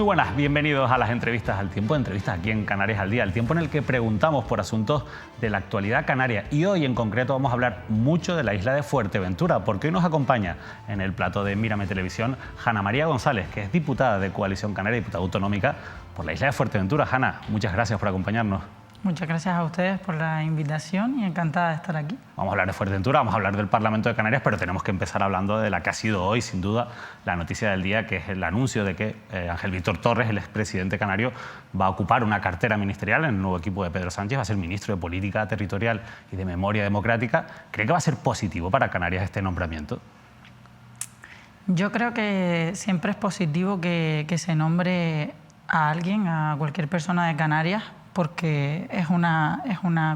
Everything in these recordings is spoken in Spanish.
Muy buenas, bienvenidos a las entrevistas al tiempo, entrevistas aquí en Canarias al Día, el tiempo en el que preguntamos por asuntos de la actualidad canaria. Y hoy en concreto vamos a hablar mucho de la isla de Fuerteventura, porque hoy nos acompaña en el plató de Mírame Televisión Hanna María González, que es diputada de Coalición Canaria, diputada autonómica por la isla de Fuerteventura. Hanna, muchas gracias por acompañarnos. Muchas gracias a ustedes por la invitación y encantada de estar aquí. Vamos a hablar de Fuerteventura, vamos a hablar del Parlamento de Canarias, pero tenemos que empezar hablando de la que ha sido hoy, sin duda, la noticia del día, que es el anuncio de que Ángel Víctor Torres, el expresidente canario, va a ocupar una cartera ministerial en el nuevo equipo de Pedro Sánchez, va a ser ministro de Política Territorial y de Memoria Democrática. ¿Cree que va a ser positivo para Canarias este nombramiento? Yo creo que siempre es positivo que se nombre a alguien, a cualquier persona de Canarias, porque es una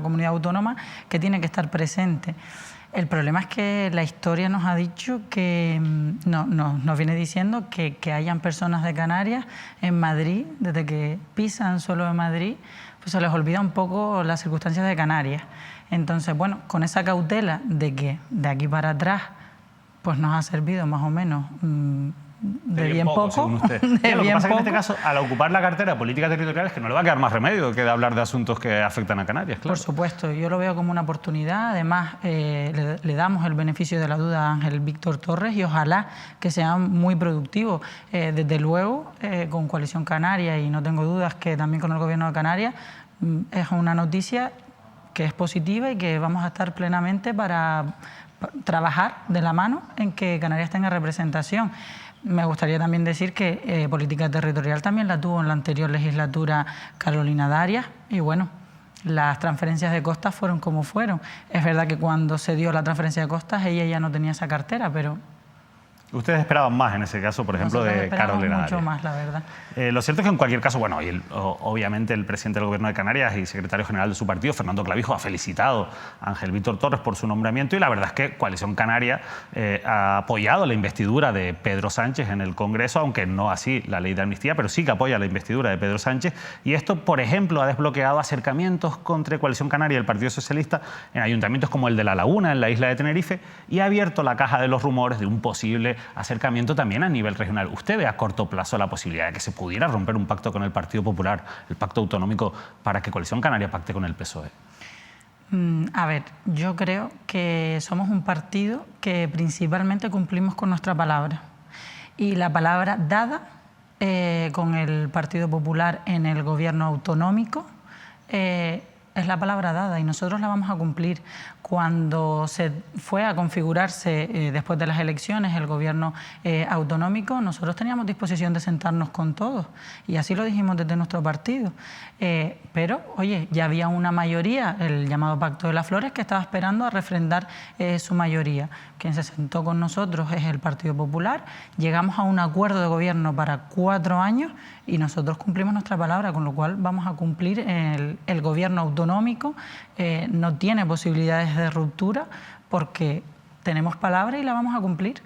comunidad autónoma que tiene que estar presente. El problema es que la historia nos ha dicho que, nos viene diciendo que hayan personas de Canarias en Madrid, desde que pisan suelo de Madrid, pues se les olvida un poco las circunstancias de Canarias. Entonces, bueno, con esa cautela de que de aquí para atrás pues nos ha servido más o menos de bien poco, según usted. Lo que pasa es que en este caso, al ocupar la cartera de Política Territorial, es que no le va a quedar más remedio que de hablar de asuntos que afectan a Canarias, claro. Por supuesto, yo lo veo como una oportunidad. Además, le damos el beneficio de la duda a Ángel Víctor Torres y ojalá que sea muy productivo. Desde luego, con Coalición Canaria, y no tengo dudas que también con el Gobierno de Canarias, es una noticia que es positiva y que vamos a estar plenamente para trabajar de la mano en que Canarias tenga representación. Me gustaría también decir que Política Territorial también la tuvo en la anterior legislatura Carolina Darias y bueno, las transferencias de costas fueron como fueron. Es verdad que cuando se dio la transferencia de costas ella ya no tenía esa cartera, pero... Ustedes esperaban más en ese caso, por ejemplo, de Carolina Darias. Mucho más, la verdad. Lo cierto es que en cualquier caso, bueno, obviamente el presidente del Gobierno de Canarias y secretario general de su partido, Fernando Clavijo, ha felicitado a Ángel Víctor Torres por su nombramiento y la verdad es que Coalición Canaria ha apoyado la investidura de Pedro Sánchez en el Congreso, aunque no así la ley de amnistía, pero sí que apoya la investidura de Pedro Sánchez y esto, por ejemplo, ha desbloqueado acercamientos contra Coalición Canaria y el Partido Socialista en ayuntamientos como el de La Laguna, en la isla de Tenerife, y ha abierto la caja de los rumores de un posible acercamiento también a nivel regional. ¿Usted ve a corto plazo la posibilidad de que se pudiera romper un pacto con el Partido Popular, el pacto autonómico, para que Coalición Canaria pacte con el PSOE? A ver, yo creo que somos un partido que principalmente cumplimos con nuestra palabra. Y la palabra dada con el Partido Popular en el Gobierno autonómico es la palabra dada y nosotros la vamos a cumplir. Cuando se fue a configurarse después de las elecciones el gobierno autonómico, nosotros teníamos disposición de sentarnos con todos y así lo dijimos desde nuestro partido. Pero, oye, ya había una mayoría, el llamado Pacto de las Flores, que estaba esperando a refrendar su mayoría. Quien se sentó con nosotros es el Partido Popular. Llegamos a un acuerdo de gobierno para 4 años y nosotros cumplimos nuestra palabra, con lo cual vamos a cumplir. El gobierno autonómico no tiene posibilidades de ruptura porque tenemos palabra y la vamos a cumplir.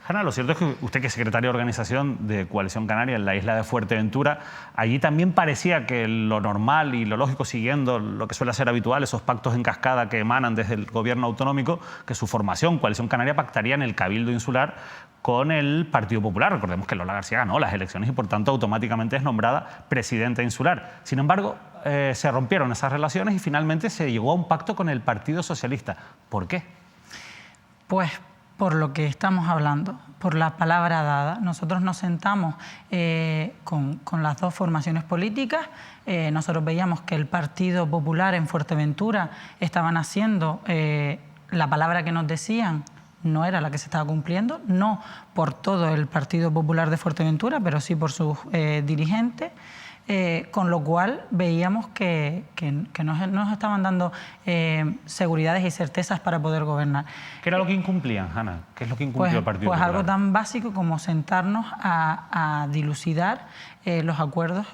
Hanna, lo cierto es que usted, que es secretaria de organización de Coalición Canaria en la isla de Fuerteventura, allí también parecía que lo normal y lo lógico, siguiendo lo que suele ser habitual, esos pactos en cascada que emanan desde el gobierno autonómico, que su formación, Coalición Canaria, pactaría en el Cabildo Insular con el Partido Popular. Recordemos que Lola García ganó las elecciones y por tanto automáticamente es nombrada presidenta insular. Sin embargo, se rompieron esas relaciones y finalmente se llegó a un pacto con el Partido Socialista. ¿Por qué? Pues por lo que estamos hablando, por la palabra dada. Nosotros nos sentamos con las dos formaciones políticas. Nosotros veíamos que el Partido Popular en Fuerteventura estaban haciendo la palabra que nos decían, no era la que se estaba cumpliendo, no por todo el Partido Popular de Fuerteventura, pero sí por sus dirigentes. Con lo cual veíamos que nos estaban dando seguridades y certezas para poder gobernar. ¿Qué era lo que incumplían, Hanna? ¿Qué es lo que incumplió el Partido Popular? Pues algo tan básico como sentarnos a dilucidar los acuerdos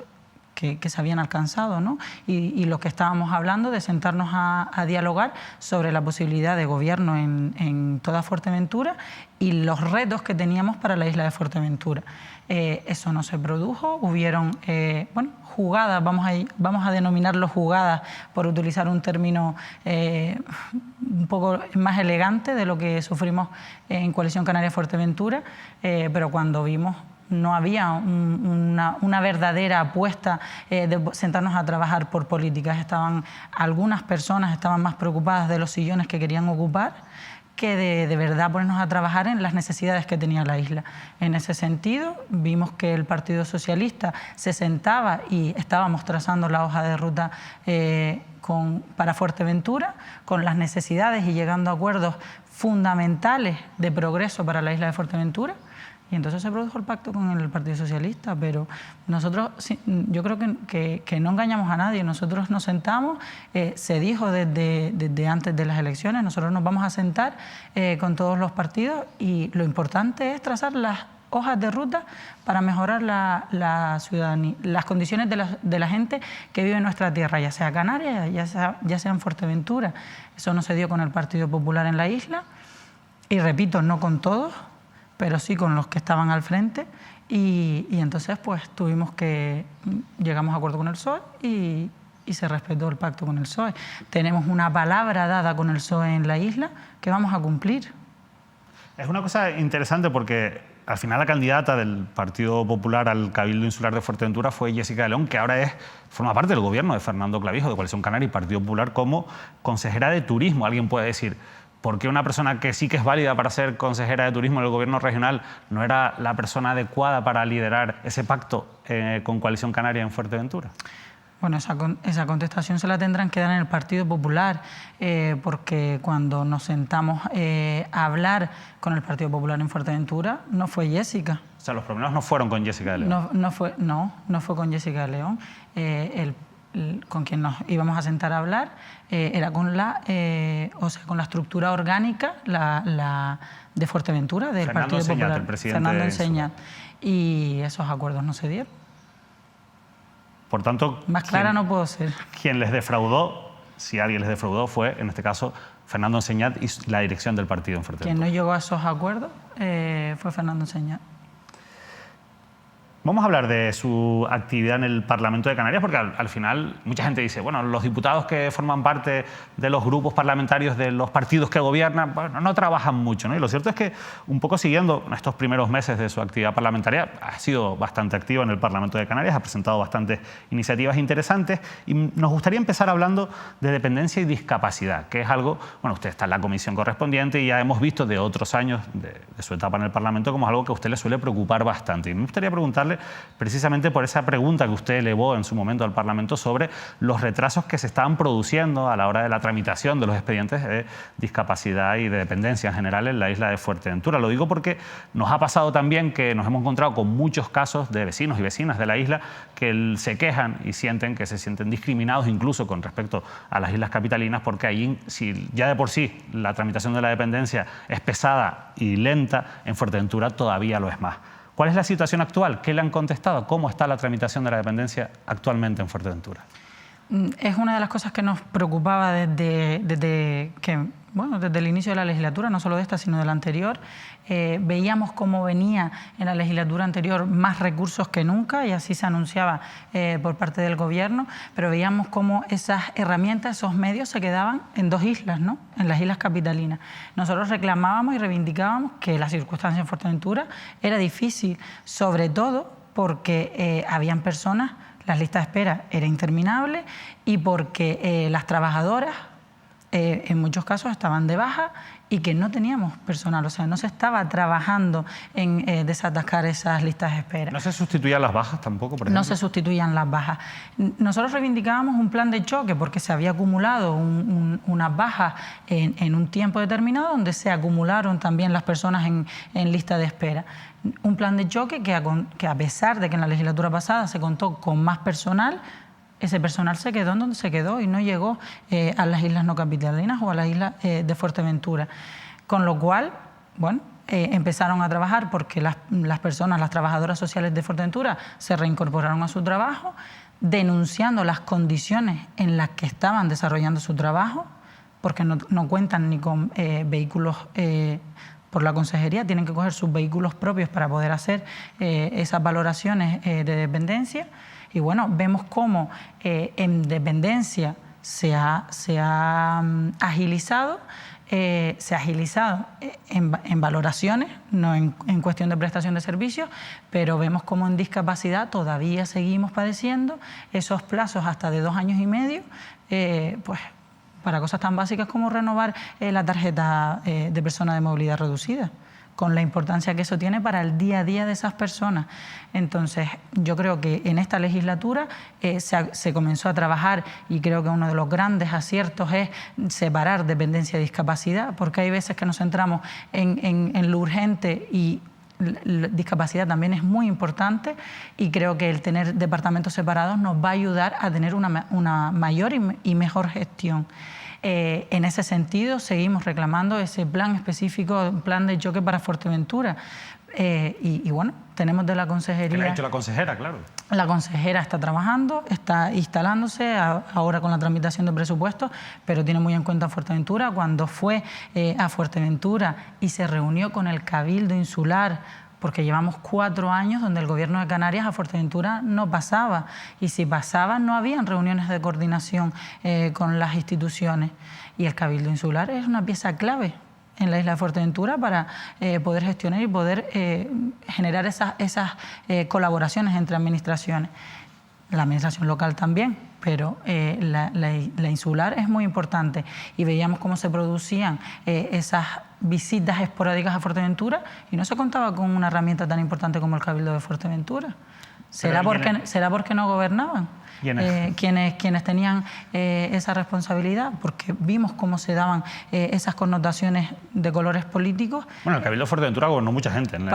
que se habían alcanzado, ¿no? Y lo que estábamos hablando de sentarnos a dialogar sobre la posibilidad de gobierno en toda Fuerteventura y los retos que teníamos para la isla de Fuerteventura. Eso no se produjo, hubieron jugadas, vamos a denominarlo jugadas por utilizar un término un poco más elegante de lo que sufrimos en Coalición Canaria Fuerteventura, pero cuando vimos no había una verdadera apuesta de sentarnos a trabajar por políticas. Algunas personas estaban más preocupadas de los sillones que querían ocupar que de verdad ponernos a trabajar en las necesidades que tenía la isla. En ese sentido, vimos que el Partido Socialista se sentaba y estábamos trazando la hoja de ruta para Fuerteventura, con las necesidades y llegando a acuerdos fundamentales de progreso para la isla de Fuerteventura. Y entonces se produjo el pacto con el Partido Socialista, pero nosotros, yo creo que no engañamos a nadie. Nosotros nos sentamos, se dijo desde antes de las elecciones, nosotros nos vamos a sentar con todos los partidos y lo importante es trazar las hojas de ruta para mejorar la ciudadanía, las condiciones de la gente que vive en nuestra tierra, ya sea Canarias, ya sea en Fuerteventura. Eso no se dio con el Partido Popular en la isla y repito, no con todos, pero sí con los que estaban al frente y entonces pues llegamos a acuerdo con el PSOE y se respetó el pacto con el PSOE. Tenemos una palabra dada con el PSOE en la isla que vamos a cumplir. Es una cosa interesante porque al final la candidata del Partido Popular al Cabildo Insular de Fuerteventura fue Jessica de León, que ahora forma parte del gobierno de Fernando Clavijo, de Coalición Canaria y Partido Popular, como consejera de turismo. Alguien puede decir, ¿por qué una persona que sí que es válida para ser consejera de turismo en el gobierno regional no era la persona adecuada para liderar ese pacto con Coalición Canaria en Fuerteventura? Bueno, esa contestación se la tendrán que dar en el Partido Popular, porque cuando nos sentamos a hablar con el Partido Popular en Fuerteventura, no fue Jessica. O sea, los problemas no fueron con Jessica de León. No fue con Jessica de León. Con quien nos íbamos a sentar a hablar era con la estructura orgánica de Fuerteventura, del Fernando Partido Enseñat, Popular. el presidente Fernando Enseñat. Y esos acuerdos no se dieron. Por tanto, más clara no puedo ser. Quien les defraudó, si alguien les defraudó, fue en este caso Fernando Enseñat y la dirección del partido en Fuerteventura. Quien no llegó a esos acuerdos fue Fernando Enseñat. Vamos a hablar de su actividad en el Parlamento de Canarias, porque al final mucha gente dice, bueno, los diputados que forman parte de los grupos parlamentarios de los partidos que gobiernan, bueno, no trabajan mucho, ¿no? Y lo cierto es que, un poco siguiendo estos primeros meses de su actividad parlamentaria, ha sido bastante activo en el Parlamento de Canarias, ha presentado bastantes iniciativas interesantes y nos gustaría empezar hablando de dependencia y discapacidad, que es algo, bueno, usted está en la comisión correspondiente y ya hemos visto de otros años de su etapa en el Parlamento como algo que a usted le suele preocupar bastante. Y me gustaría preguntarle precisamente por esa pregunta que usted elevó en su momento al Parlamento sobre los retrasos que se estaban produciendo a la hora de la tramitación de los expedientes de discapacidad y de dependencia en general en la isla de Fuerteventura. Lo digo porque nos ha pasado también que nos hemos encontrado con muchos casos de vecinos y vecinas de la isla que se quejan y se sienten discriminados incluso con respecto a las islas capitalinas, porque allí, si ya de por sí la tramitación de la dependencia es pesada y lenta, en Fuerteventura todavía lo es más. ¿Cuál es la situación actual? ¿Qué le han contestado? ¿Cómo está la tramitación de la dependencia actualmente en Fuerteventura? Es una de las cosas que nos preocupaba desde el inicio de la legislatura, no solo de esta, sino de la anterior. Veíamos cómo venía en la legislatura anterior más recursos que nunca y así se anunciaba por parte del gobierno, pero veíamos cómo esas herramientas, esos medios se quedaban en dos islas, ¿no? En las islas capitalinas. Nosotros reclamábamos y reivindicábamos que la circunstancia en Fuerteventura era difícil, sobre todo porque habían personas, las listas de espera era interminable y porque las trabajadoras en muchos casos estaban de baja y que no teníamos personal, o sea, no se estaba trabajando en desatascar esas listas de espera. ¿No se sustituían las bajas tampoco, por ejemplo? No se sustituían las bajas. Nosotros reivindicábamos un plan de choque porque se había acumulado unas bajas en un tiempo determinado donde se acumularon también las personas en lista de espera. Un plan de choque que a pesar de que en la legislatura pasada se contó con más personal, ese personal se quedó en donde se quedó y no llegó a las islas no capitalinas o a las islas de Fuerteventura. Con lo cual, bueno, empezaron a trabajar porque las personas, las trabajadoras sociales de Fuerteventura se reincorporaron a su trabajo, denunciando las condiciones en las que estaban desarrollando su trabajo, porque no cuentan ni con vehículos por la consejería, tienen que coger sus vehículos propios para poder hacer esas valoraciones de dependencia. Y bueno, vemos cómo en dependencia se ha agilizado se ha agilizado en valoraciones, no en cuestión de prestación de servicios, pero vemos como en discapacidad todavía seguimos padeciendo esos plazos hasta de 2 años y medio, pues para cosas tan básicas como renovar la tarjeta de persona de movilidad reducida, con la importancia que eso tiene para el día a día de esas personas. Entonces, yo creo que en esta legislatura se comenzó a trabajar, y creo que uno de los grandes aciertos es separar dependencia y discapacidad, porque hay veces que nos centramos en lo urgente, y la discapacidad también es muy importante, y creo que el tener departamentos separados nos va a ayudar a tener una mayor y mejor gestión. En ese sentido, seguimos reclamando ese plan específico, plan de choque para Fuerteventura. Y bueno, tenemos de la consejería... ¿Qué le ha hecho la consejera, claro? La consejera está trabajando, está instalándose ahora con la tramitación de presupuestos, pero tiene muy en cuenta Fuerteventura. Cuando fue a Fuerteventura y se reunió con el Cabildo Insular, porque llevamos 4 años donde el Gobierno de Canarias a Fuerteventura no pasaba, y si pasaba no habían reuniones de coordinación con las instituciones, y el Cabildo Insular es una pieza clave en la isla de Fuerteventura para poder gestionar y poder generar esas colaboraciones entre administraciones. La administración local también, pero la insular es muy importante, y veíamos cómo se producían esas visitas esporádicas a Fuerteventura y no se contaba con una herramienta tan importante como el Cabildo de Fuerteventura. ¿Será porque no gobernaban quienes tenían esa responsabilidad? Porque vimos cómo se daban esas connotaciones de colores políticos. Bueno, el Cabildo de Fuerteventura gobernó mucha gente en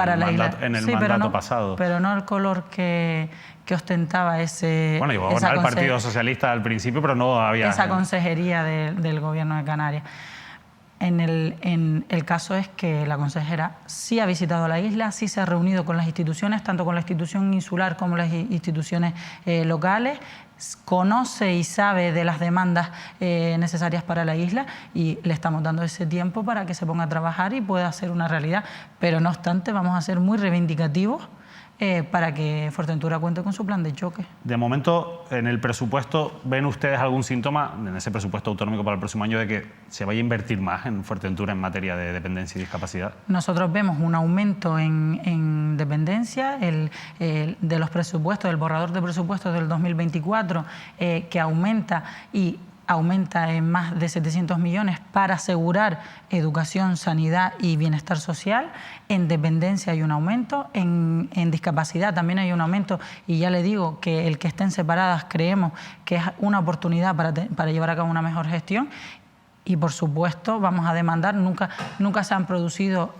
el mandato pasado. Pero no el color que ostentaba ese... Bueno, iba a gobernar el Partido Socialista al principio, pero no había... Esa consejería del Gobierno de Canarias. En el caso es que la consejera sí ha visitado la isla, sí se ha reunido con las instituciones, tanto con la institución insular como las instituciones locales, conoce y sabe de las demandas necesarias para la isla, y le estamos dando ese tiempo para que se ponga a trabajar y pueda hacer una realidad. Pero no obstante, vamos a ser muy reivindicativos para que Fuerteventura cuente con su plan de choque. De momento, en el presupuesto, ¿ven ustedes algún síntoma en ese presupuesto autonómico para el próximo año de que se vaya a invertir más en Fuerteventura en materia de dependencia y discapacidad? Nosotros vemos un aumento en dependencia de los presupuestos, del borrador de presupuestos del 2024, que aumenta en más de 700 millones para asegurar educación, sanidad y bienestar social. En dependencia hay un aumento, en discapacidad también hay un aumento, y ya le digo que el que estén separadas creemos que es una oportunidad para llevar a cabo una mejor gestión. Y por supuesto vamos a demandar, nunca se han producido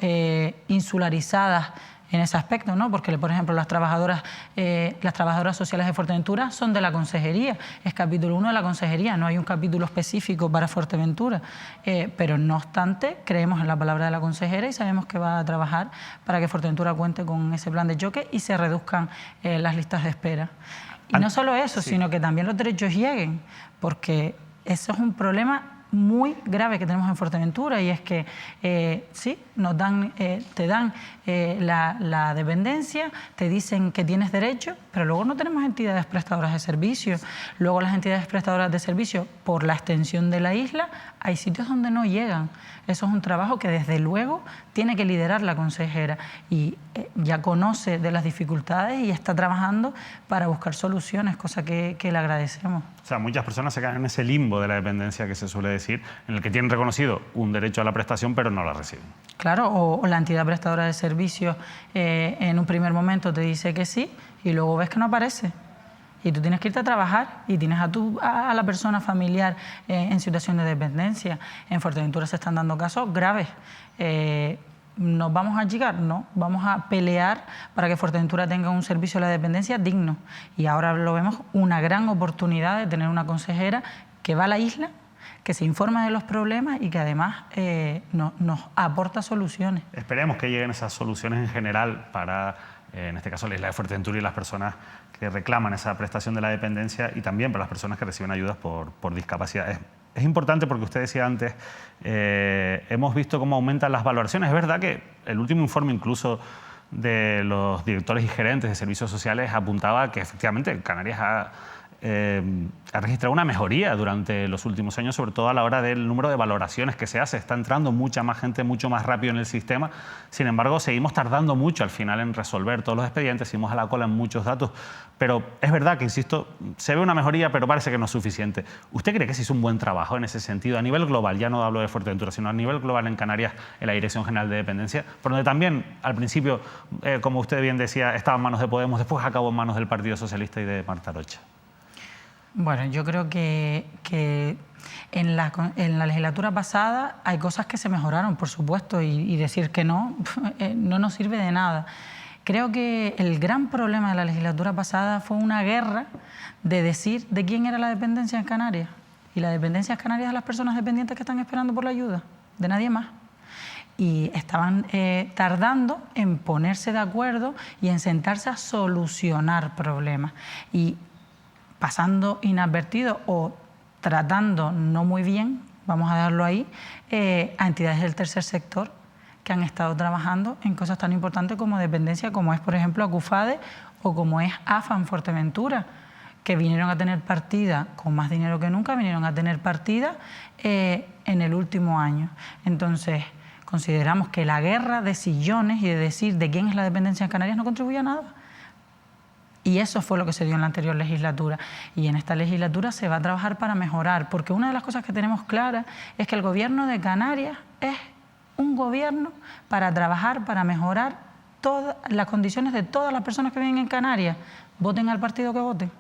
insularizadas en ese aspecto, ¿no? Porque, por ejemplo, las trabajadoras sociales de Fuerteventura son de la consejería, es capítulo 1 de la consejería, no hay un capítulo específico para Fuerteventura, pero no obstante creemos en la palabra de la consejera y sabemos que va a trabajar para que Fuerteventura cuente con ese plan de choque y se reduzcan las listas de espera. Y no solo eso, sino que también los derechos lleguen, porque eso es un problema muy grave que tenemos en Fuerteventura, y es que sí, te dan la dependencia, te dicen que tienes derecho, pero luego no tenemos entidades prestadoras de servicios. Luego las entidades prestadoras de servicios, por la extensión de la isla, hay sitios donde no llegan. Eso es un trabajo que desde luego tiene que liderar la consejera, y ya conoce de las dificultades y está trabajando para buscar soluciones, cosa que le agradecemos. O sea, muchas personas se quedan en ese limbo de la dependencia que se suele decir, en el que tienen reconocido un derecho a la prestación, pero no la reciben. Claro, o la entidad prestadora de servicios en un primer momento te dice que sí y luego ves que no aparece. Y tú tienes que irte a trabajar y tienes a la persona familiar en situación de dependencia. En Fuerteventura se están dando casos graves. ¿Nos vamos a llegar? No, vamos a pelear para que Fuerteventura tenga un servicio de la dependencia digno. Y ahora lo vemos una gran oportunidad de tener una consejera que va a la isla, que se informa de los problemas y que además nos aporta soluciones. Esperemos que lleguen esas soluciones en general para, en este caso, la isla de Fuerteventura y las personas que reclaman esa prestación de la dependencia, y también para las personas que reciben ayudas por discapacidad. Es importante porque usted decía antes, hemos visto cómo aumentan las valoraciones. Es verdad que el último informe incluso de los directores y gerentes de servicios sociales apuntaba que efectivamente Canarias ha ha registrado una mejoría durante los últimos años, sobre todo a la hora del número de valoraciones que se hace. Está entrando mucha más gente, mucho más rápido en el sistema. Sin embargo, seguimos tardando mucho al final en resolver todos los expedientes, seguimos a la cola en muchos datos. Pero es verdad que, insisto, se ve una mejoría, pero parece que no es suficiente. ¿Usted cree que se hizo un buen trabajo en ese sentido? A nivel global, ya no hablo de Fuerteventura, sino a nivel global en Canarias, en la Dirección General de Dependencia, por donde también, al principio, como usted bien decía, estaba en manos de Podemos, después acabó en manos del Partido Socialista y de Marta Rocha. Bueno, yo creo que en la legislatura pasada hay cosas que se mejoraron, por supuesto, y decir que no, no nos sirve de nada. Creo que el gran problema de la legislatura pasada fue una guerra de decir de quién era la dependencia en Canarias. Y la dependencia en Canarias de las personas dependientes que están esperando por la ayuda, de nadie más. Y estaban tardando en ponerse de acuerdo y en sentarse a solucionar problemas. Y pasando inadvertido o tratando no muy bien, vamos a darlo ahí, a entidades del tercer sector que han estado trabajando en cosas tan importantes como dependencia, como es, por ejemplo, Acufade o como es AFA en Fuerteventura, que vinieron a tener partida con más dinero que nunca, vinieron a tener partida en el último año. Entonces, consideramos que la guerra de sillones y de decir de quién es la dependencia en Canarias no contribuye a nada. Y eso fue lo que se dio en la anterior legislatura. Y en esta legislatura se va a trabajar para mejorar, porque una de las cosas que tenemos claras es que el gobierno de Canarias es un gobierno para trabajar, para mejorar todas las condiciones de todas las personas que viven en Canarias. Voten al partido que voten.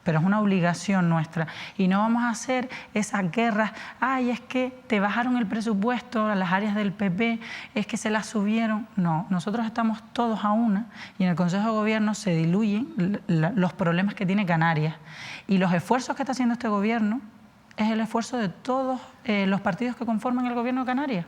Pero es una obligación nuestra y no vamos a hacer esas guerras. Ay, es que te bajaron el presupuesto a las áreas del PP, es que se las subieron. No, nosotros estamos todos a una y en el Consejo de Gobierno se diluyen los problemas que tiene Canarias. Y los esfuerzos que está haciendo este gobierno es el esfuerzo de todos los partidos que conforman el gobierno de Canarias.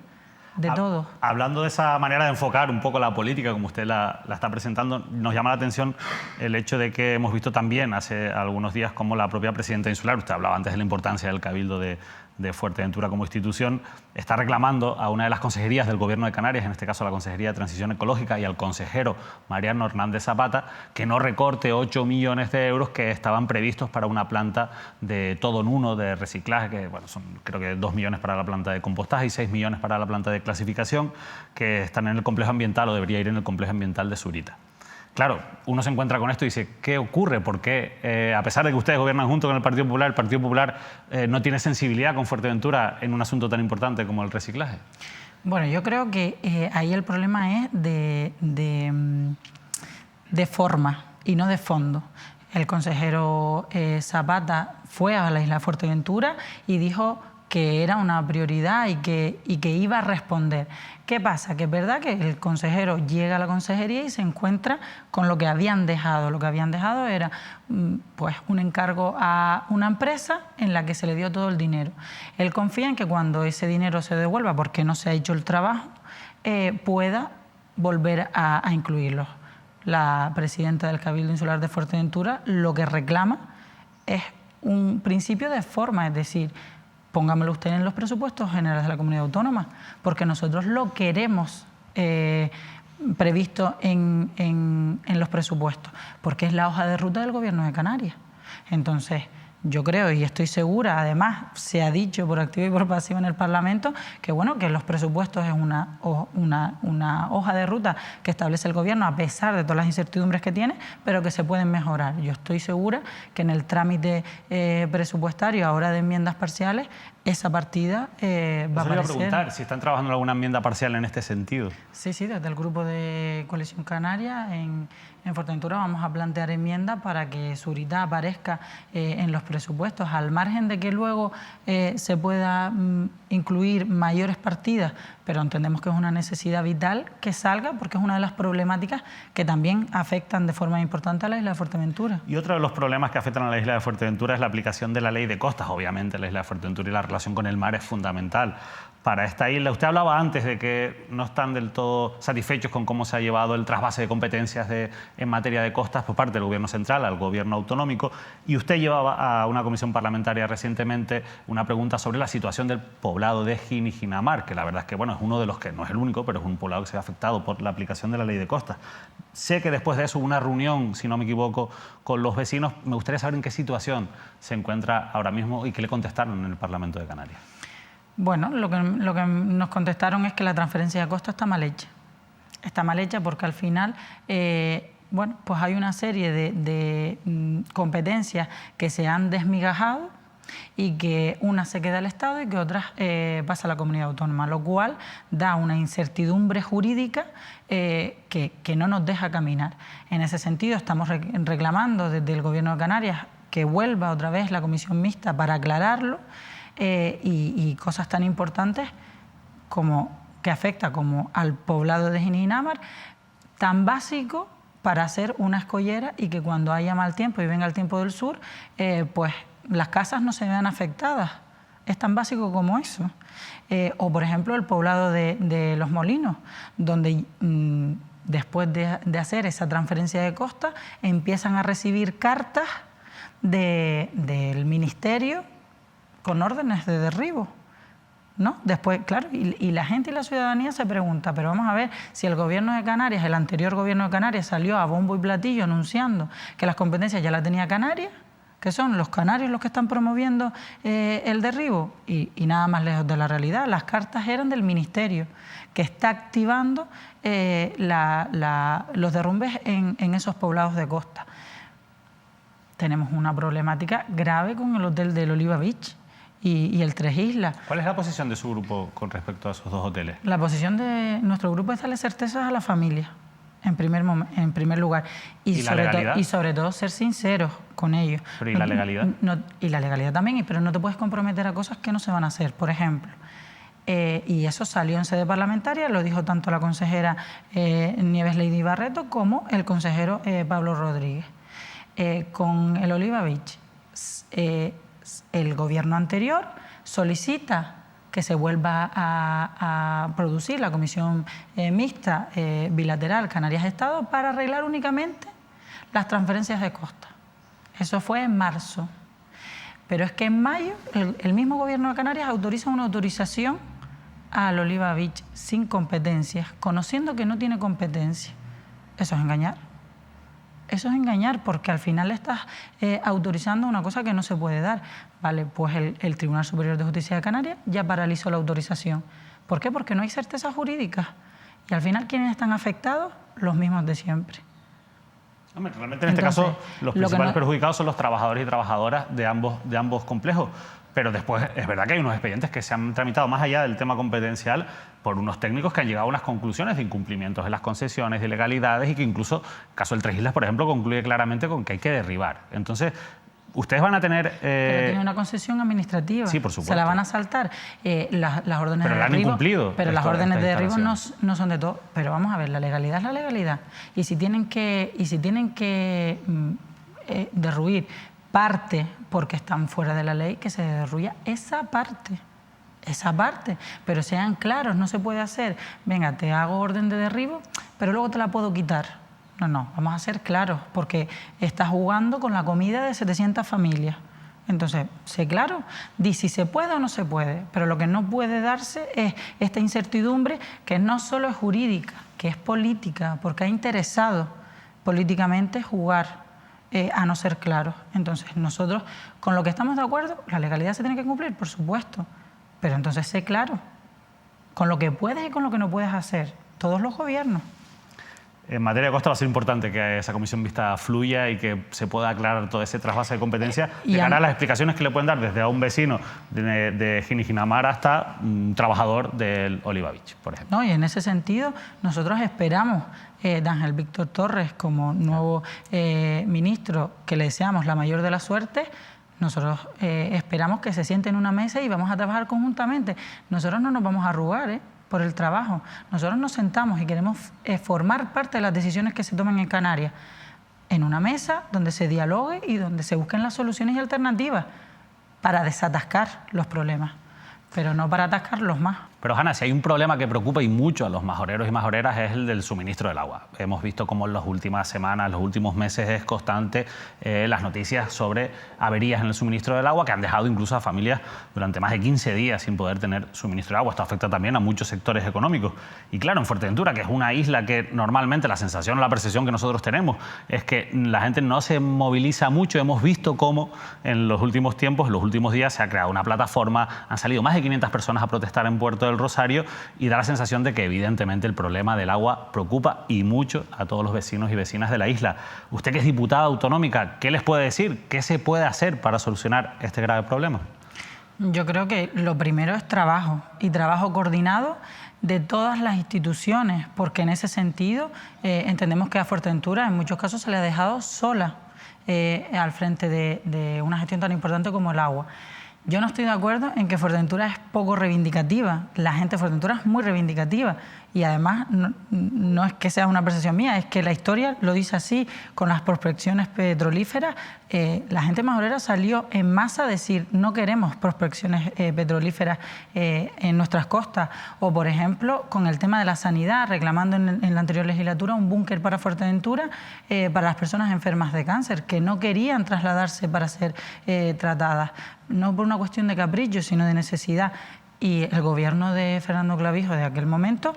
De todo. Hablando de esa manera de enfocar un poco la política, como usted la está presentando, nos llama la atención el hecho de que hemos visto también hace algunos días como la propia presidenta insular, usted hablaba antes de la importancia del Cabildo de Fuerteventura como institución, está reclamando a una de las consejerías del Gobierno de Canarias, en este caso la Consejería de Transición Ecológica, y al consejero Mariano Hernández Zapata, que no recorte 8 millones de euros que estaban previstos para una planta de todo en uno de reciclaje, que bueno, son creo que 2 millones para la planta de compostaje y 6 millones para la planta de clasificación, que están en el complejo ambiental o debería ir en el complejo ambiental de Zurita. Claro, uno se encuentra con esto y dice, ¿qué ocurre? ¿Por qué, a pesar de que ustedes gobiernan junto con el Partido Popular no tiene sensibilidad con Fuerteventura en un asunto tan importante como el reciclaje? Bueno, yo creo que ahí el problema es de forma y no de fondo. El consejero Zapata fue a la isla de Fuerteventura y dijo que era una prioridad y que iba a responder. ¿Qué pasa? Que es verdad que el consejero llega a la consejería y se encuentra con lo que habían dejado. Lo que habían dejado era pues, un encargo a una empresa en la que se le dio todo el dinero. Él confía en que cuando ese dinero se devuelva, porque no se ha hecho el trabajo, pueda volver a incluirlo. La presidenta del Cabildo Insular de Fuerteventura lo que reclama es un principio de forma, es decir, póngamelo usted en los presupuestos generales de la comunidad autónoma, porque nosotros lo queremos previsto en los presupuestos, porque es la hoja de ruta del Gobierno de Canarias. Entonces, yo creo y estoy segura, además se ha dicho por activa y por pasiva en el Parlamento, que bueno, que los presupuestos es una hoja de ruta que establece el Gobierno a pesar de todas las incertidumbres que tiene, pero que se pueden mejorar. Yo estoy segura que en el trámite presupuestario ahora de enmiendas parciales esa partida va a aparecer. Iba a preguntar si están trabajando en alguna enmienda parcial en este sentido. Sí, desde el grupo de Coalición Canaria en Fuerteventura vamos a plantear enmiendas para que Zurita aparezca en los presupuestos, al margen de que luego se pueda incluir mayores partidas, pero entendemos que es una necesidad vital que salga porque es una de las problemáticas que también afectan de forma importante a la isla de Fuerteventura. Y otro de los problemas que afectan a la isla de Fuerteventura es la aplicación de la ley de costas. Obviamente la isla de Fuerteventura y la relación con el mar es fundamental para esta isla. Usted hablaba antes de que no están del todo satisfechos con cómo se ha llevado el trasvase de competencias en materia de costas por parte del Gobierno central al Gobierno autonómico, y usted llevaba a una comisión parlamentaria recientemente una pregunta sobre la situación del poblado de Jinijinamar, que la verdad es que bueno, es uno de los que, no es el único, pero es un poblado que se ha afectado por la aplicación de la ley de costas. Sé que después de eso hubo una reunión, si no me equivoco, con los vecinos. Me gustaría saber en qué situación se encuentra ahora mismo y qué le contestaron en el Parlamento de Canarias. Bueno, lo que nos contestaron es que la transferencia de costas está mal hecha. Está mal hecha porque al final, bueno, pues hay una serie de competencias que se han desmigajado y que una se queda al Estado y que otras pasa a la comunidad autónoma, lo cual da una incertidumbre jurídica que no nos deja caminar. En ese sentido, estamos reclamando desde el Gobierno de Canarias que vuelva otra vez la comisión mixta para aclararlo y cosas tan importantes como que afecta como al poblado de Jininámar, tan básico para hacer una escollera y que cuando haya mal tiempo y venga el tiempo del sur, pues las casas no se vean afectadas. Es tan básico como eso. O, por ejemplo, el poblado de Los Molinos, donde después de hacer esa transferencia de costa, empiezan a recibir cartas del Ministerio con órdenes de derribo, ¿no? Después, claro, y la gente y la ciudadanía se pregunta, pero vamos a ver, si el Gobierno de Canarias, el anterior Gobierno de Canarias, salió a bombo y platillo anunciando que las competencias ya las tenía Canarias, que son los canarios los que están promoviendo el derribo, y nada más lejos de la realidad. Las cartas eran del Ministerio, que está activando los derrumbes en esos poblados de costa. Tenemos una problemática grave con el hotel del Oliva Beach y el Tres Islas. ¿Cuál es la posición de su grupo con respecto a esos dos hoteles? La posición de nuestro grupo es darle certezas a la familia, en primer lugar. ¿Y la legalidad? Y sobre todo ser sinceros con ellos. ¿Pero y la legalidad? Y la legalidad también, pero no te puedes comprometer a cosas que no se van a hacer, por ejemplo. Y eso salió en sede parlamentaria, lo dijo tanto la consejera Nieves Lady Barreto como el consejero Pablo Rodríguez. Con el Oliva Beach, el gobierno anterior solicita que se vuelva a producir la comisión mixta bilateral Canarias-Estado para arreglar únicamente las transferencias de costa. Eso fue en marzo. Pero es que en mayo el mismo gobierno de Canarias autoriza una autorización al Oliva Beach sin competencias, conociendo que no tiene competencia. Eso es engañar. Eso es engañar, porque al final estás autorizando una cosa que no se puede dar. Vale, pues el Tribunal Superior de Justicia de Canarias ya paralizó la autorización. ¿Por qué? Porque no hay certeza jurídica. Y al final, ¿quiénes están afectados? Los mismos de siempre. Hombre, realmente en este caso los principales perjudicados son los trabajadores y trabajadoras de ambos complejos. Pero después es verdad que hay unos expedientes que se han tramitado más allá del tema competencial por unos técnicos que han llegado a unas conclusiones de incumplimientos de las concesiones, de ilegalidades, y que incluso, el caso del Tres Islas, por ejemplo, concluye claramente con que hay que derribar. Entonces, ustedes van a tener... Pero tiene una concesión administrativa. Sí, por supuesto. Se la van a saltar. Las órdenes pero de derribo... la han incumplido. Pero las órdenes de derribo no son de todo. Pero vamos a ver, la legalidad es la legalidad. Y si tienen que derruir parte porque están fuera de la ley, que se derruya esa parte. Pero sean claros, no se puede hacer, venga, te hago orden de derribo, pero luego te la puedo quitar. No, vamos a ser claros, porque estás jugando con la comida de 700 familias. Entonces, sé claro, di si se puede o no se puede, pero lo que no puede darse es esta incertidumbre que no solo es jurídica, que es política, porque ha interesado políticamente jugar a no ser claros. Entonces, nosotros, con lo que estamos de acuerdo, la legalidad se tiene que cumplir, por supuesto, pero entonces sé claro, con lo que puedes y con lo que no puedes hacer, todos los gobiernos. En materia de costa va a ser importante que esa comisión mixta fluya y que se pueda aclarar todo ese trasvase de competencia de cara a las explicaciones que le pueden dar desde a un vecino de Jininámar hasta un trabajador del Oliva Beach, por ejemplo. No, y en ese sentido nosotros esperamos de Ángel Víctor Torres como nuevo ministro, que le deseamos la mayor de las suertes. Nosotros esperamos que se siente en una mesa y vamos a trabajar conjuntamente. Nosotros no nos vamos a arrugar por el trabajo. Nosotros nos sentamos y queremos formar parte de las decisiones que se tomen en Canarias, en una mesa donde se dialogue y donde se busquen las soluciones y alternativas para desatascar los problemas, pero no para atascarlos más. Pero, Hanna, si hay un problema que preocupa y mucho a los majoreros y majoreras es el del suministro del agua. Hemos visto cómo en las últimas semanas, los últimos meses es constante las noticias sobre averías en el suministro del agua que han dejado incluso a familias durante más de 15 días sin poder tener suministro de agua. Esto afecta también a muchos sectores económicos. Y claro, en Fuerteventura, que es una isla que normalmente la sensación o la percepción que nosotros tenemos es que la gente no se moviliza mucho. Hemos visto cómo en los últimos tiempos, en los últimos días, se ha creado una plataforma, han salido más de 500 personas a protestar en Puerto del Rosario y da la sensación de que evidentemente el problema del agua preocupa y mucho a todos los vecinos y vecinas de la isla. Usted, que es diputada autonómica, ¿qué les puede decir? ¿Qué se puede hacer para solucionar este grave problema? Yo creo que lo primero es trabajo, y trabajo coordinado de todas las instituciones, porque en ese sentido entendemos que a Fuerteventura en muchos casos se le ha dejado sola al frente de una gestión tan importante como el agua. Yo no estoy de acuerdo en que Fuerteventura es poco reivindicativa. La gente de Fuerteventura es muy reivindicativa y además no es que sea una percepción mía, es que la historia lo dice así. Con las prospecciones petrolíferas, la gente majorera salió en masa a decir no queremos prospecciones petrolíferas en nuestras costas. O, por ejemplo, con el tema de la sanidad, reclamando en la anterior legislatura un búnker para Fuerteventura para las personas enfermas de cáncer, que no querían trasladarse para ser tratadas. No por una cuestión de capricho, sino de necesidad. Y el gobierno de Fernando Clavijo de aquel momento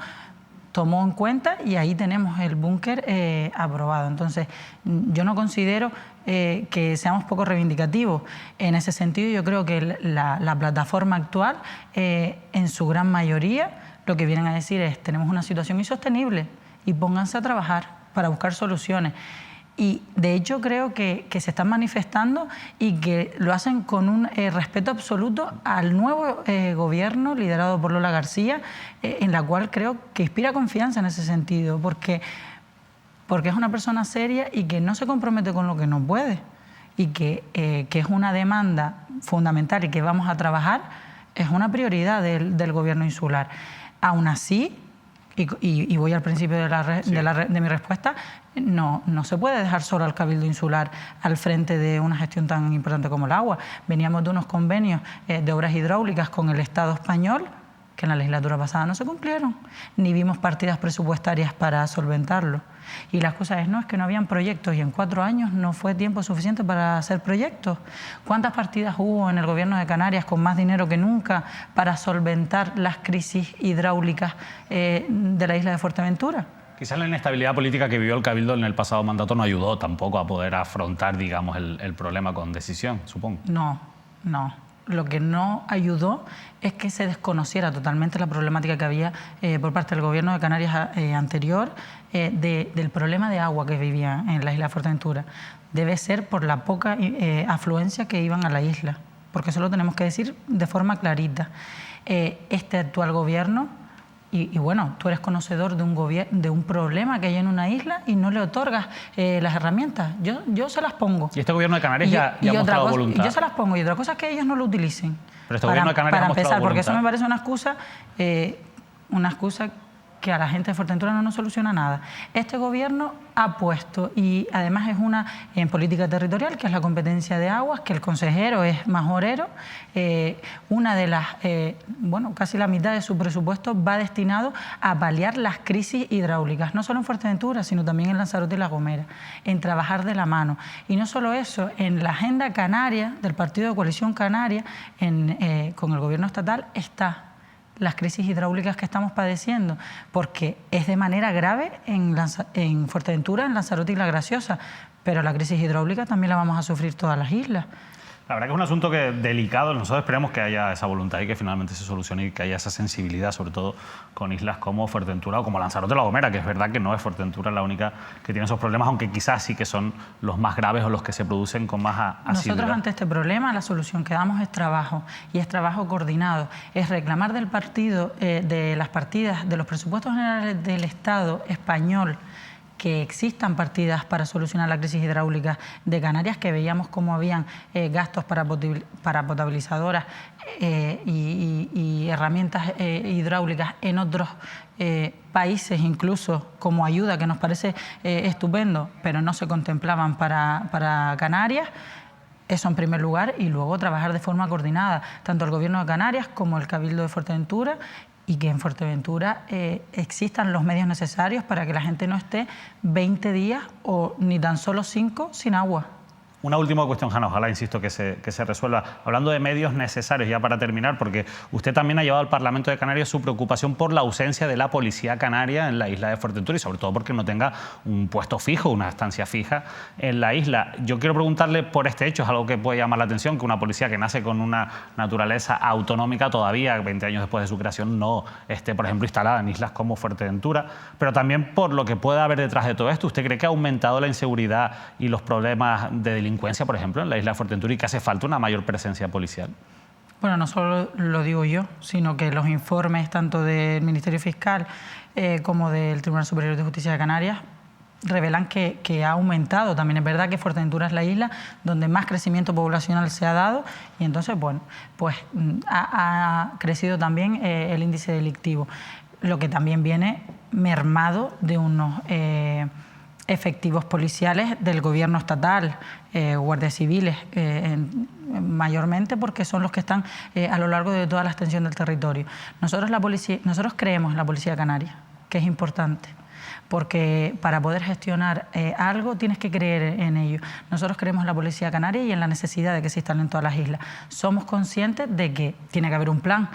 tomó en cuenta y ahí tenemos el búnker aprobado. Entonces, yo no considero que seamos poco reivindicativos. En ese sentido, yo creo que la plataforma actual, en su gran mayoría, lo que vienen a decir es: tenemos una situación insostenible y pónganse a trabajar para buscar soluciones. Y de hecho creo que se están manifestando y que lo hacen con un respeto absoluto al nuevo gobierno liderado por Lola García, en la cual creo que inspira confianza en ese sentido, porque es una persona seria y que no se compromete con lo que no puede, y que es una demanda fundamental y que vamos a trabajar, es una prioridad del gobierno insular. Aún así, y voy al principio de mi respuesta, no se puede dejar solo al Cabildo Insular al frente de una gestión tan importante como el agua. Veníamos de unos convenios de obras hidráulicas con el Estado español que en la legislatura pasada no se cumplieron, ni vimos partidas presupuestarias para solventarlo. Y la excusa es que no habían proyectos, y en 4 años no fue tiempo suficiente para hacer proyectos. ¿Cuántas partidas hubo en el gobierno de Canarias con más dinero que nunca para solventar las crisis hidráulicas de la isla de Fuerteventura? Quizás la inestabilidad política que vivió el Cabildo en el pasado mandato no ayudó tampoco a poder afrontar, digamos, el problema con decisión, supongo. No. Lo que no ayudó es que se desconociera totalmente la problemática que había por parte del gobierno de Canarias anterior del problema de agua que vivía en la isla de Fuerteventura. Debe ser por la poca afluencia que iban a la isla, porque eso lo tenemos que decir de forma clarita. Este actual gobierno, y bueno, tú eres conocedor de un problema que hay en una isla y no le otorgas las herramientas. Yo se las pongo. Y este gobierno de Canarias ya ha mostrado voluntad. Yo se las pongo, y otra cosa es que ellos no lo utilicen. Pero este gobierno de Canarias ha mostrado voluntad. Porque eso me parece una excusa que a la gente de Fuerteventura no nos soluciona nada. Este gobierno ha puesto, y además es una en política territorial, que es la competencia de aguas, que el consejero es majorero, una de las, casi la mitad de su presupuesto va destinado a paliar las crisis hidráulicas, no solo en Fuerteventura, sino también en Lanzarote y La Gomera, en trabajar de la mano. Y no solo eso, en la agenda canaria, del Partido de Coalición Canaria, con el gobierno estatal, está las crisis hidráulicas que estamos padeciendo, porque es de manera grave en Fuerteventura, en Lanzarote y La Graciosa, pero la crisis hidráulica también la vamos a sufrir todas las islas. La verdad que es un asunto delicado. Nosotros esperemos que haya esa voluntad y que finalmente se solucione, y que haya esa sensibilidad, sobre todo con islas como Fuerteventura o como Lanzarote o La Gomera, que es verdad que no es Fuerteventura la única que tiene esos problemas, aunque quizás sí que son los más graves o los que se producen con más asiduidad. Nosotros, ante este problema, la solución que damos es trabajo, y es trabajo coordinado. Es reclamar del partido, de las partidas de los presupuestos generales del Estado español, que existan partidas para solucionar la crisis hidráulica de Canarias, que veíamos cómo habían gastos para potabilizadoras y herramientas hidráulicas en otros países, incluso como ayuda, que nos parece estupendo, pero no se contemplaban para Canarias. Eso en primer lugar, y luego trabajar de forma coordinada, tanto el Gobierno de Canarias como el Cabildo de Fuerteventura y que en Fuerteventura existan los medios necesarios para que la gente no esté 20 días o ni tan solo 5 sin agua. Una última cuestión, Hanna, ojalá, insisto, que se resuelva. Hablando de medios necesarios, ya para terminar, porque usted también ha llevado al Parlamento de Canarias su preocupación por la ausencia de la policía canaria en la isla de Fuerteventura y sobre todo porque no tenga un puesto fijo, una estancia fija en la isla. Yo quiero preguntarle por este hecho, es algo que puede llamar la atención, que una policía que nace con una naturaleza autonómica todavía, 20 años después de su creación, no esté, por ejemplo, instalada en islas como Fuerteventura, pero también por lo que pueda haber detrás de todo esto. ¿Usted cree que ha aumentado la inseguridad y los problemas de delincuencia, por ejemplo, en la isla de Fuerteventura y que hace falta una mayor presencia policial? Bueno, no solo lo digo yo, sino que los informes tanto del Ministerio Fiscal como del Tribunal Superior de Justicia de Canarias revelan que ha aumentado. También es verdad que Fuerteventura es la isla donde más crecimiento poblacional se ha dado y entonces, bueno, pues ha crecido también el índice delictivo, lo que también viene mermado de unos efectivos policiales del gobierno estatal, guardias civiles, mayormente porque son los que están a lo largo de toda la extensión del territorio. Nosotros creemos en la Policía Canaria, que es importante, porque para poder gestionar algo tienes que creer en ello. Nosotros creemos en la Policía Canaria y en la necesidad de que se instalen en todas las islas. Somos conscientes de que tiene que haber un plan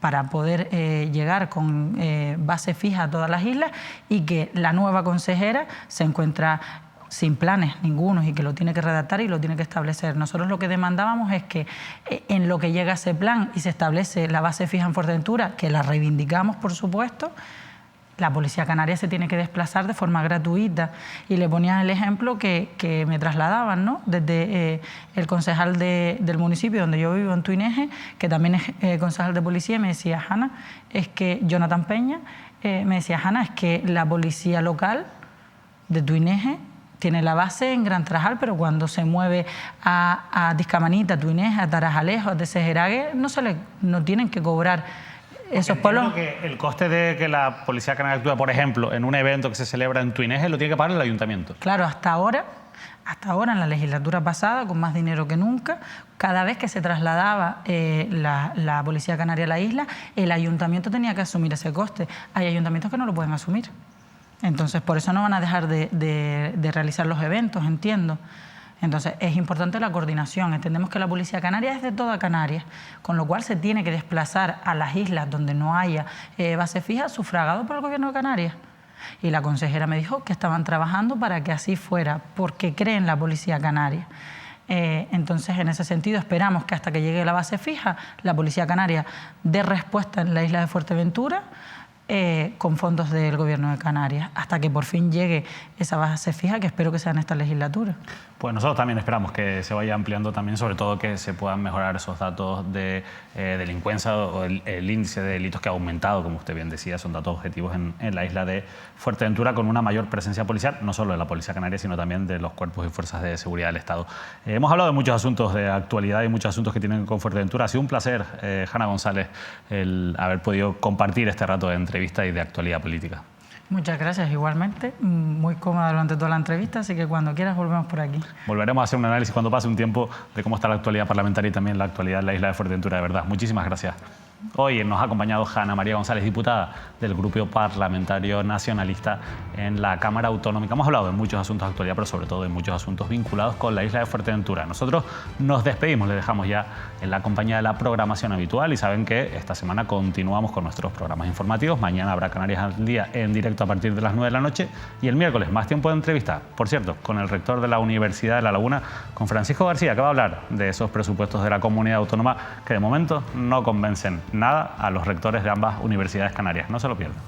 para poder llegar con base fija a todas las islas y que la nueva consejera se encuentra sin planes ningunos y que lo tiene que redactar y lo tiene que establecer. Nosotros lo que demandábamos es que en lo que llega ese plan y se establece la base fija en Fuerteventura, que la reivindicamos, por supuesto, la Policía Canaria se tiene que desplazar de forma gratuita. Y le ponían el ejemplo que me trasladaban, ¿no? Desde el concejal del municipio donde yo vivo, en Tuineje, que también es concejal de policía, me decía, Hanna, es que Jonathan Peña, me decía, Hanna, es que la policía local de Tuineje tiene la base en Gran Trajal, pero cuando se mueve a Discamanita, a Tuineje, a Tarajalejo, a Tesejerague, no tienen que cobrar esos pueblos. Que el coste de que la Policía Canaria actúe, por ejemplo, en un evento que se celebra en Tuineje, lo tiene que pagar el ayuntamiento. Claro, hasta ahora en la legislatura pasada, con más dinero que nunca, cada vez que se trasladaba la Policía Canaria a la isla, el ayuntamiento tenía que asumir ese coste. Hay ayuntamientos que no lo pueden asumir. Entonces, por eso no van a dejar de realizar los eventos, entiendo. Entonces, es importante la coordinación. Entendemos que la Policía Canaria es de toda Canarias, con lo cual se tiene que desplazar a las islas donde no haya base fija, sufragado por el Gobierno de Canarias. Y la consejera me dijo que estaban trabajando para que así fuera, porque creen en la Policía Canaria. Entonces, en ese sentido, esperamos que hasta que llegue la base fija, la Policía Canaria dé respuesta en la isla de Fuerteventura, con fondos del Gobierno de Canarias, hasta que por fin llegue esa base fija, que espero que sea en esta legislatura. Pues nosotros también esperamos que se vaya ampliando también, sobre todo que se puedan mejorar esos datos de delincuencia o el índice de delitos que ha aumentado, como usted bien decía, son datos objetivos en la isla de Fuerteventura, con una mayor presencia policial, no solo de la Policía Canaria, sino también de los cuerpos y fuerzas de seguridad del Estado. Hemos hablado de muchos asuntos de actualidad y muchos asuntos que tienen con Fuerteventura. Ha sido un placer, Hanna González, el haber podido compartir este rato de entrevista y de actualidad política. Muchas gracias, igualmente. Muy cómoda durante toda la entrevista, así que cuando quieras volvemos por aquí. Volveremos a hacer un análisis cuando pase un tiempo de cómo está la actualidad parlamentaria y también la actualidad en la isla de Fuerteventura, de verdad. Muchísimas gracias. Hoy nos ha acompañado Hanna María González, diputada del Grupo Parlamentario Nacionalista en la Cámara Autonómica. Hemos hablado de muchos asuntos de actualidad, pero sobre todo de muchos asuntos vinculados con la isla de Fuerteventura. Nosotros nos despedimos, les dejamos ya en la compañía de la programación habitual y saben que esta semana continuamos con nuestros programas informativos. Mañana habrá Canarias al Día en directo a partir de las 9 de la noche y el miércoles más tiempo de entrevista, por cierto, con el rector de la Universidad de La Laguna, con Francisco García, que va a hablar de esos presupuestos de la comunidad autónoma que de momento no convencen nada a los rectores de ambas universidades canarias. No se lo pierdan.